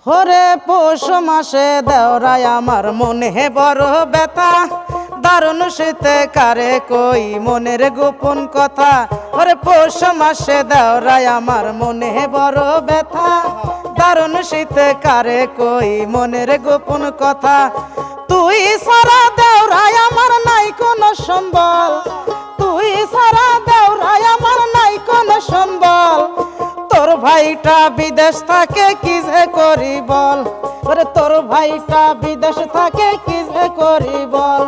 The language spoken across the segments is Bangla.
হরে পৌষ মাসে দেওরায় আমার মনে বড় ব্যথা, দারুণ শীতে কারে কই মনের গোপন কথা। হরে পৌষ মাসে দেওরায় আমার মনে বড় ব্যথা, দারুণ শীতে কারে কই মনের গোপন কথা। তুই সারা দেওরায় আমার নাই কোনো সম্বল, তুই সারা দেওরায় আমার নাই কোনো সম্বল। তোর ভাইটা বিদেশ থাকে কি যে করি বল, ওরে তোর ভাইটা বিদেশ থাকে কি যে করি বল।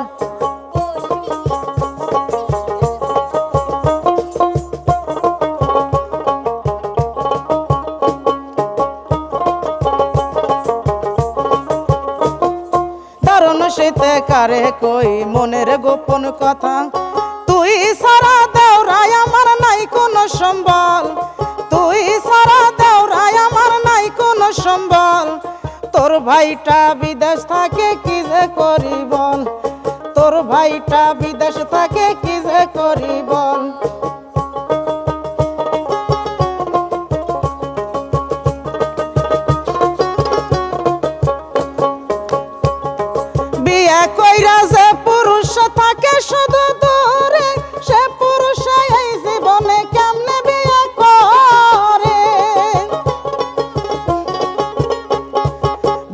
দারুণ শীতে কারে কই মনের গোপন কথা। তুই সারা দেওরায় আমার নাই কোনো সম্বল, তুই সারা দেওরায় আমার নাই কোনো সম্বল। তোর ভাইটা বিদেশ থাকে কি যে করি বল, তোর ভাইটা বিদেশ থাকে কি যে করি বল। বিয়ে কইরা যে পুরুষ থাকে শুধু দূরে, সে পুরুষ এই জীবনে কেমনে বিয়ে করে।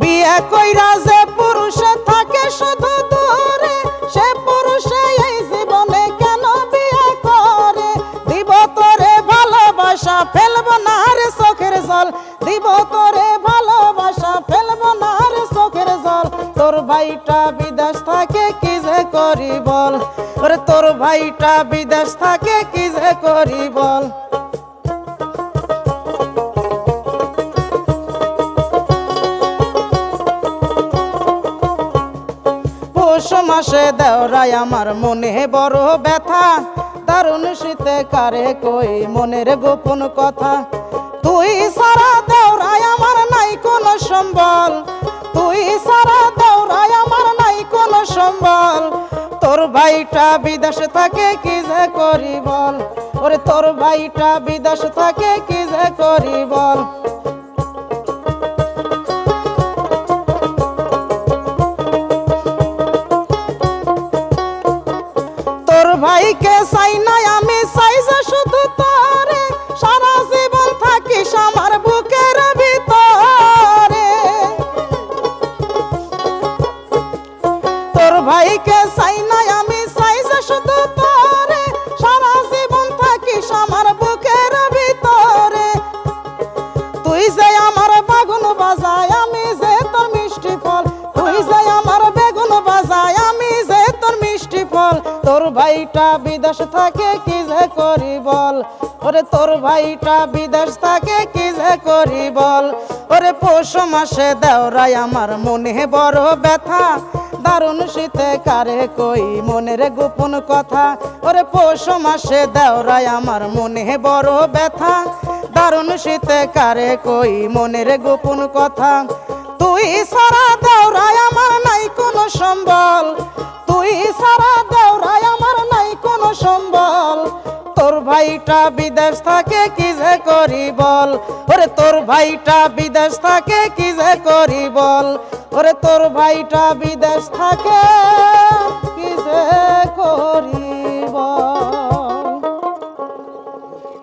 বিয়ে কইরা যে পুরুষ থাকে শুধু দূরে, সে পুরুষ এই জীবনে কেন বিয়ে করে। দিব তোরে ভালোবাসা ফেলবো না রে চোখের জল, দিব তোরে ভালোবাসা ফেলবো না রে চোখের জল। তোর ভাইটা বিদেশ থাকে কি যে করি বল, ওরে তোর ভাইটা বিদেশ থাকে কি যে করি বল। পৌষ মাসে দেওরায় আমার মনে বড় ব্যথা, দারুণ শীতে কারে কই মনের গোপন কথা। তুই সারা দেওরায় আমার নাই কোনো সম্বল, তুই সারা দেওরায় আমার নাই কোনো সম্বল। তোর ভাইটা বিদেশ থাকে কি যে করি বল, ওরে তোর ভাইটা বিদেশ থাকে কি যে করি বল। তোর ভাইকে চাই নাই আমি, চাই যে শুধু তোরে, সারা জীবন থাকিস আমার বুকের ভিতরে। তোর ভাইকে চাই নাই আমি, চাই যে শুধু তোরে, সারা জীবন থাকিস আমার বুকের ভিতরে। তুই যে আমার বাগুন বাজায় আমি যে তোর মিষ্টি ফল, তুই যে আমার বেগুন বাজায় আমি যে তোর মিষ্টি ফল। তোর ভাইটা বিদেশ থাকে কি যে করি বল, ওরে তোর ভাইটা বিদেশ থাকে কি যে করি বল। ওরে পৌষ মাসে দেওরায় আমার মনে বড় ব্যথা, দারুণ শীতে কারে কই মনের গোপন কথা। ওরে পৌষ মাসে দেওরায় আমার মনে বড় ব্যথা, দারুণ শীতে কারে কই মনের গোপন কথা। তুই সারা দেওরায় আমার নাই কোনো সম্বল, তুই সারা দেওরায় আমার নাই কোনো সম্বল। তোর ভাইটা বিদেশ থাকে কি যে করি বল, ওরে তোর ভাইটা বিদেশ থাকে কি যে করি বল। ওরে তোর ভাইটা বিদেশ থাকে কি যে করি।